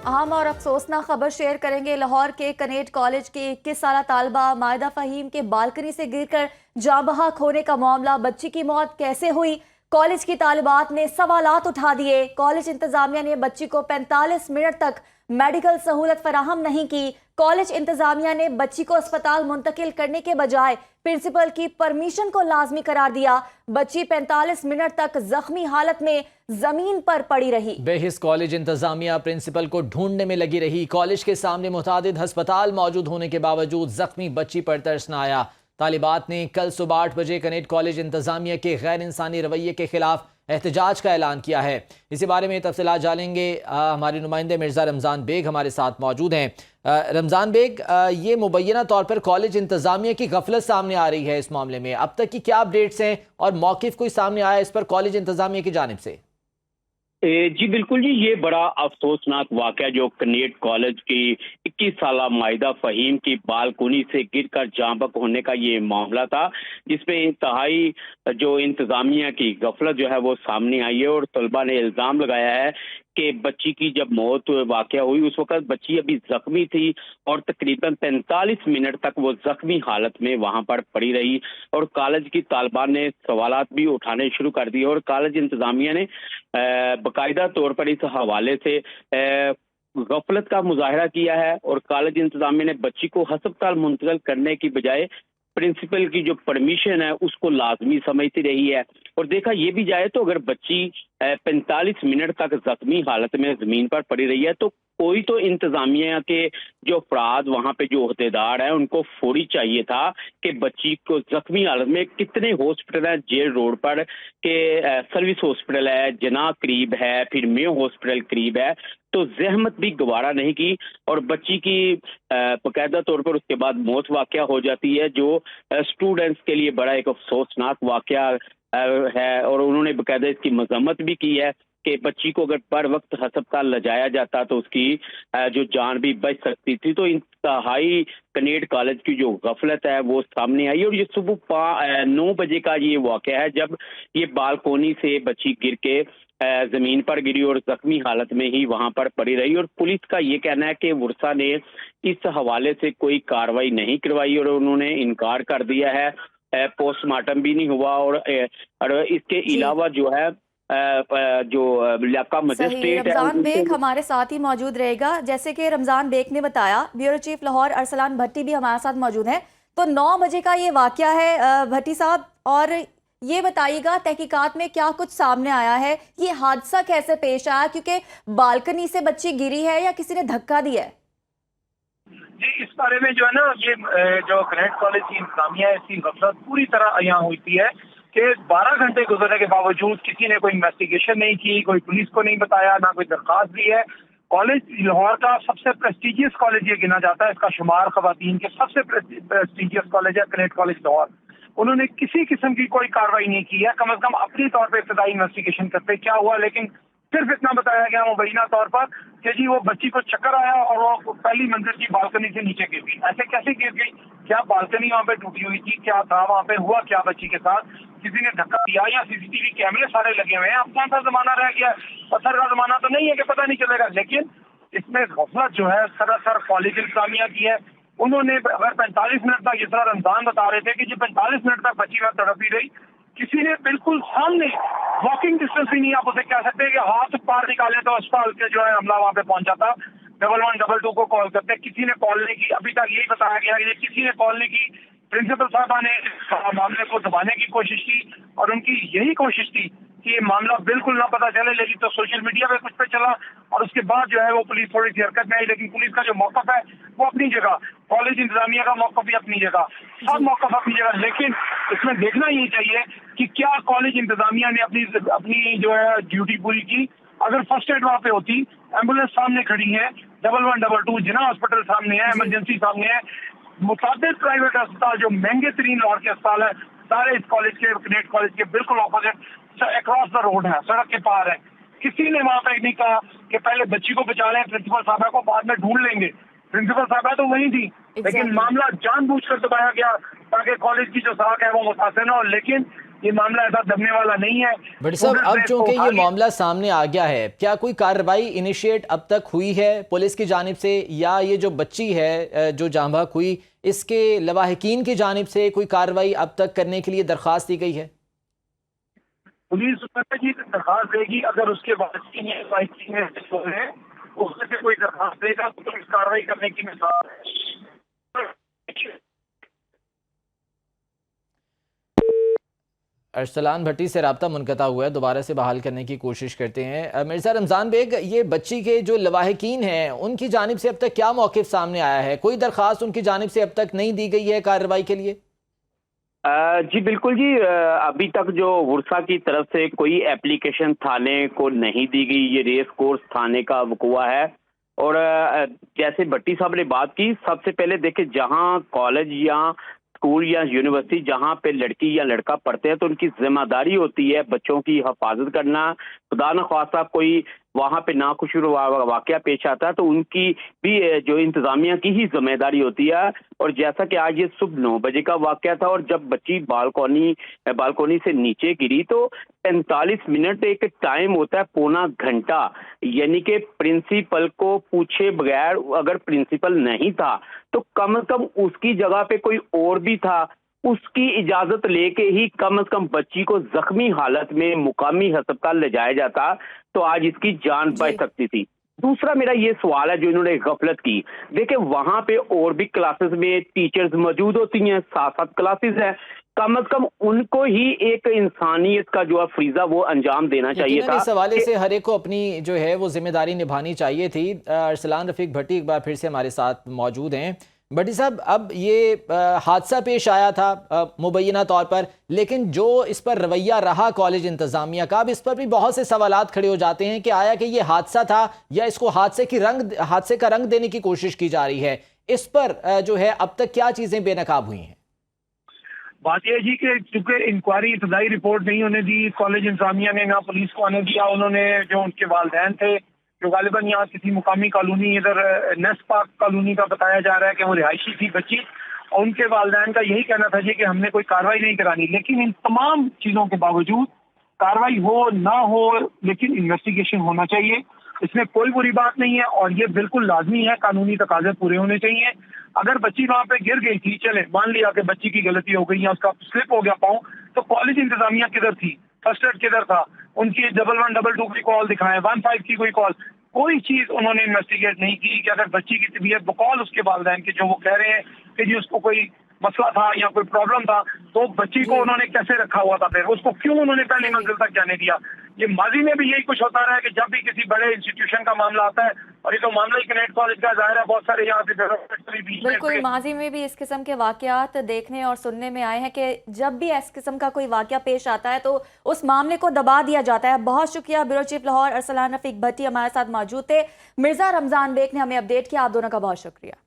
अहम और अफसोसनाक खबर शेयर करेंगे। लाहौर के कनेट कॉलेज के 21 साला तालबा मायदा फहीम के बालकनी से गिरकर जाँ बहक होने का मामला, बच्ची की मौत कैसे हुई, कॉलेज की तालिबात ने सवालात उठा दिए। कॉलेज इंतजामिया ने बच्ची को 45 मिनट तक मेडिकल सहूलत फराहम नहीं की। कॉलेज इंतजामिया ने बच्ची को अस्पताल मुंतकिल करने के बजाय प्रिंसिपल की परमिशन को लाजमी करार दिया। बच्ची 45 मिनट तक जख्मी हालत में जमीन पर पड़ी रही। बेहिस कॉलेज इंतजामिया प्रिंसिपल को ढूंढने में लगी रही। कॉलेज के सामने मुतादिद हस्पताल मौजूद होने के बावजूद जख्मी बच्ची पर तरस न आया। तालिबात ने कल सुबह 8 बजे कनेट कॉलेज इंतजामिया के गैर इंसानी रवैये के खिलाफ एहतजाज का ऐलान किया है। इसी बारे में तफसीलात जानेंगे। हमारे नुमाइंदे मिर्ज़ा रमज़ान बेग हमारे साथ मौजूद हैं। रमज़ान बेग, ये मुबैना तौर पर कॉलेज इंतजामिया की गफलत सामने आ रही है इस मामले में, अब तक की क्या अपडेट्स हैं और मौक़िफ़ कोई सामने आया इस पर कॉलेज इंतजामिया की जानिब से? जी बिल्कुल जी, ये बड़ा अफसोसनाक वाक़या जो कनेट कॉलेज की 21 साला मायदा फहीम की बालकोनी से गिरकर जाँ बहक होने का ये मामला था, जिसमें इंतहाई जो इंतज़ामिया की गफलत जो है वो सामने आई है। और तलबा ने इल्ज़ाम लगाया है कि बच्ची की जब मौत वाक़या हुई उस वक़्त बच्ची अभी ज़ख्मी थी और तकरीबन 45 मिनट तक वो ज़ख्मी हालत में वहाँ पर पड़ी रही। और कॉलेज की तालिबान ने सवालात भी उठाने शुरू कर दिए और कॉलेज इंतज़ामिया ने बाकायदा तौर पर इस हवाले से गफलत का मुजाहरा किया है। और कॉलेज इंतज़ामिया ने बच्ची को हस्पताल मुंतकिल करने की बजाय प्रिंसिपल की जो परमिशन है उसको लाजमी समझती रही है। और देखा ये भी जाए तो अगर बच्ची 45 मिनट तक जख्मी हालत में जमीन पर पड़ी रही है तो कोई तो इंतजामिया के जो अफराद वहाँ पे जो अहदेदार हैं उनको फौरी चाहिए था कि बच्ची को जख्मी हालत में, कितने हॉस्पिटल है जेल रोड पर के सर्विस हॉस्पिटल है, जना करीब है, फिर मेयो हॉस्पिटल करीब है, तो जहमत भी गवारा नहीं की और बच्ची की बाकायदा तौर पर उसके बाद मौत वाक़या हो जाती है, जो स्टूडेंट्स के लिए बड़ा एक अफसोसनाक वाक़या है। और उन्होंने बाकायदा इसकी मजम्मत भी की है कि बच्ची को अगर पर वक्त हस्पताल ले जाया जाता तो उसकी जो जान भी बच सकती थी। तो इंतहाई कनेट कॉलेज की जो गफलत है वो सामने आई। और ये सुबह 9 बजे का ये वाक़या है जब ये बालकोनी से बच्ची गिर के जमीन पर गिरी और जख्मी हालत में ही वहां पर पड़ी रही। और पुलिस का ये कहना है कि वर्षा ने इस हवाले से कोई कार्रवाई नहीं करवाई और उन्होंने इनकार कर दिया है, पोस्टमार्टम भी नहीं हुआ। और इसके अलावा जो है जो इलाका मजिस्ट्रेट है रमज़ान बेग हमारे साथ ही मौजूद रहेगा। जैसे कि रमज़ान बेग ने बताया, ब्यूरो चीफ लाहौर अरसलान भट्टी भी हमारे साथ मौजूद हैं। तो 9 बजे का ये वाक़या है भट्टी साहब, और ये बताइएगा तहकीकात में क्या कुछ सामने आया है, ये हादसा कैसे पेश आया, क्योंकि बालकनी से बच्ची गिरी है या किसी ने धक्का दिया है? जी, इस बारे में जो है ना, ये जो कनेट कॉलेज की इंतजामिया है इसकी गफलत पूरी तरह यहाँ होती है कि 12 घंटे गुजरने के बावजूद किसी ने कोई इन्वेस्टिगेशन नहीं की, कोई पुलिस को नहीं बताया, ना कोई दरखास्त दी है। कॉलेज लाहौर का सबसे प्रेस्टिजियस कॉलेज ये गिना जाता है, इसका शुमार खवातीन के सबसे प्रेस्टिजियस कॉलेज है कनेट कॉलेज लाहौर। उन्होंने किसी किस्म की कोई कार्रवाई नहीं की है, कम अज कम अपनी तौर पर इब्तदाई इन्वेस्टिगेशन करते क्या हुआ, लेकिन सिर्फ इतना बताया गया मुबैना तौर पर कि जी वो बच्ची को चक्कर आया और वो पहली मंजिल की बालकनी से नीचे गिर गई। ऐसे कैसे गिर गई, क्या बालकनी वहाँ पे टूटी हुई थी, क्या था वहाँ पे, हुआ क्या बच्ची के साथ, किसी ने धक्का दिया या सीसीटीवी कैमरे सारे लगे हुए हैं। अब कौन सा जमाना रह गया, पत्थर का जमाना तो नहीं है कि पता नहीं चलेगा। लेकिन इसमें गफलत जो है सरासर कॉलेज इंतजामिया की है। उन्होंने अगर 45 मिनट तक, जिस तरह रमजान बता रहे थे कि जो 45 मिनट तक बच्ची वहाँ तड़पी रही, किसी ने बिल्कुल सामने वॉकिंग डिस्टेंस भी नहीं, आप उसे कह सकते कि हाथ पार निकाले तो अस्पताल के जो है हमला वहाँ पे पहुंचा था। 1112 को कॉल करते, किसी ने कॉल नहीं की। अभी तक यही बताया गया कि किसी ने कॉल नहीं की। प्रिंसिपल साहबा ने मामले को दबाने की कोशिश की और उनकी यही कोशिश थी कि ये मामला बिल्कुल ना पता चले, लेकिन तो सोशल मीडिया पे कुछ पे चला और उसके बाद जो है वो पुलिस थोड़ी सी हरकत में आई। लेकिन पुलिस का जो मौकफ है वो अपनी जगह, कॉलेज इंतजामिया का मौकफ भी अपनी जगह, सब मौकफ अपनी जगह। लेकिन इसमें देखना ये चाहिए कि क्या कॉलेज इंतजामिया ने अपनी जो है ड्यूटी पूरी की। अगर फर्स्ट एड वहाँ पे होती, एम्बुलेंस सामने खड़ी है, 1112 जना हॉस्पिटल सामने है, इमरजेंसी सामने है, मुताबिक प्राइवेट अस्पताल जो महंगे तरीन लाहौर के अस्पताल है सारे इस कॉलेज के, कनेट कॉलेज के बिल्कुल ऑपोजिट अक्रॉस द रोड है, सड़क के पार है। किसी ने वहाँ पे नहीं कहा कि पहले बच्ची को बचा लें, प्रिंसिपल साहबा को बाद में ढूंढ लेंगे। प्रिंसिपल साहबा तो वही थी, लेकिन मामला जानबूझकर दबाया गया ताकि कॉलेज की जो साख है वो मुतासिर न हो। लेकिन یہ معاملہ ایسا دبنے والا نہیں ہے. بٹ صاحب اب چونکہ یہ معاملہ سامنے آ گیا ہے، کیا کوئی کارروائی انیشیٹ اب تک ہوئی ہے پولیس کی جانب سے، یا یہ جو بچی ہے جو جاں بحق ہوئی اس کے لواحقین کی جانب سے کوئی کارروائی اب تک کرنے کے لیے درخواست دی گئی ہے؟ پولیس جی درخواست دے گی، اگر اس کے بعد اس سے کوئی درخواست دے گا تو اس کارروائی کرنے کی مثال ہے. ارسلان بھٹی سے رابطہ منقطع ہوا ہے، دوبارہ سے بحال کرنے کی کوشش کرتے ہیں. مرزا رمضان بیگ، یہ بچی کے جو لواحقین ہیں ان کی جانب سے اب تک کیا موقف سامنے آیا ہے؟ کوئی درخواست ان کی جانب سے اب تک نہیں دی گئی ہے کارروائی کے لیے؟ جی بالکل جی، ابھی تک جو ورثہ کی طرف سے کوئی اپلیکیشن تھانے کو نہیں دی گئی. یہ ریس کورس تھانے کا وقوع ہے. اور جیسے بھٹی صاحب نے بات کی، سب سے پہلے دیکھیں جہاں کالج یا اسکول یا یونیورسٹی جہاں پہ لڑکی یا لڑکا پڑھتے ہیں تو ان کی ذمہ داری ہوتی ہے بچوں کی حفاظت کرنا. خدا نخواستہ کوئی وہاں پہ ناخوشگوار واقعہ پیش آتا ہے تو ان کی بھی جو انتظامیہ کی ہی ذمہ داری ہوتی ہے. اور جیسا کہ آج یہ صبح 9 بجے کا واقعہ تھا، اور جب بچی بالکونی سے نیچے گری تو 45 منٹ ایک ٹائم ہوتا ہے، پونا گھنٹہ، یعنی کہ پرنسپل کو پوچھے بغیر اگر پرنسپل نہیں تھا تو کم از کم اس کی جگہ پہ کوئی اور بھی تھا، اس کی اجازت لے کے ہی کم از کم بچی کو زخمی حالت میں مقامی ہسپتال لے جایا جاتا تو آج اس کی جان بچ سکتی تھی. دوسرا میرا یہ سوال ہے جو انہوں نے غفلت کی، دیکھیں وہاں پہ اور بھی کلاسز میں ٹیچرز موجود ہوتی ہیں، 7 کلاسز ہیں، کم از کم ان کو ہی ایک انسانیت کا جو فریضہ وہ انجام دینا چاہیے تھا. اس حوالے سے ہر ایک کو اپنی جو ہے وہ ذمہ داری نبھانی چاہیے تھی. ارسلان رفیق بھٹی ایک بار پھر سے ہمارے ساتھ موجود ہیں. بھٹی صاحب، اب یہ حادثہ پیش آیا تھا مبینہ طور پر، لیکن جو اس پر رویہ رہا کالج انتظامیہ کا، اب اس پر بھی بہت سے سوالات کھڑے ہو جاتے ہیں کہ آیا کہ یہ حادثہ تھا یا اس کو حادثے کا رنگ دینے کی کوشش کی جا رہی ہے. اس پر جو ہے اب تک کیا چیزیں بے نقاب ہوئی ہیں؟ بات یہ جی کہ چونکہ انکوائری ابتدائی رپورٹ نہیں ہونے دی کالج انتظامیہ نے، نہ پولیس کو آنے دیا. انہوں نے جو ان کے والدین تھے جو غالباً یہاں کسی مقامی کالونی ادھر نیس پارک کالونی کا بتایا جا رہا ہے کہ وہ رہائشی تھی بچی، اور ان کے والدین کا یہی کہنا تھا جی کہ ہم نے کوئی کارروائی نہیں کرانی. لیکن ان تمام چیزوں کے باوجود کارروائی ہو نہ ہو لیکن انویسٹیگیشن ہونا چاہیے، اس میں کوئی بری بات نہیں ہے اور یہ بالکل لازمی ہے، قانونی تقاضے پورے ہونے چاہیے. اگر بچی وہاں پہ گر گئی تھی، چلے مان لیا کہ بچی کی غلطی ہو گئی یا اس کا سلپ ہو گیا پاؤں، تو کالج انتظامیہ کدھر تھی؟ فرسٹ ایڈ کدھر تھا؟ ان کی 1122 کی کال دکھائیں، 15 کی کوئی کال، کوئی چیز انہوں نے انویسٹیگیٹ نہیں کی کہ اگر بچی کی طبیعت بقول اس کے والدین کے جو وہ کہہ رہے ہیں کہ جی اس کو کوئی مسئلہ تھا یا کوئی پرابلم تھا تو بچی کو انہوں نے کیسے رکھا ہوا تھا، پھر اس کو کیوں انہوں نے پہلی منزل تک جانے دیا. یہ ماضی میں بھی یہی کچھ ہوتا رہا ہے کہ جب بھی کسی بڑے انسٹیٹیوشن کا معاملہ آتا ہے، اور یہ تو معاملہ ہی کنیٹ کالج کا ظاہر ہے، بہت سارے یہاں سے بالکل ماضی میں بھی اس قسم کے واقعات دیکھنے اور سننے میں آئے ہیں کہ جب بھی اس قسم کا کوئی واقعہ پیش آتا ہے تو اس معاملے کو دبا دیا جاتا ہے. بہت شکریہ بیورو چیف لاہور ارسلان رفیق بھٹی ہمارے ساتھ موجود تھے. مرزا رمضان بیگ نے ہمیں اپڈیٹ کیا. آپ دونوں کا بہت شکریہ.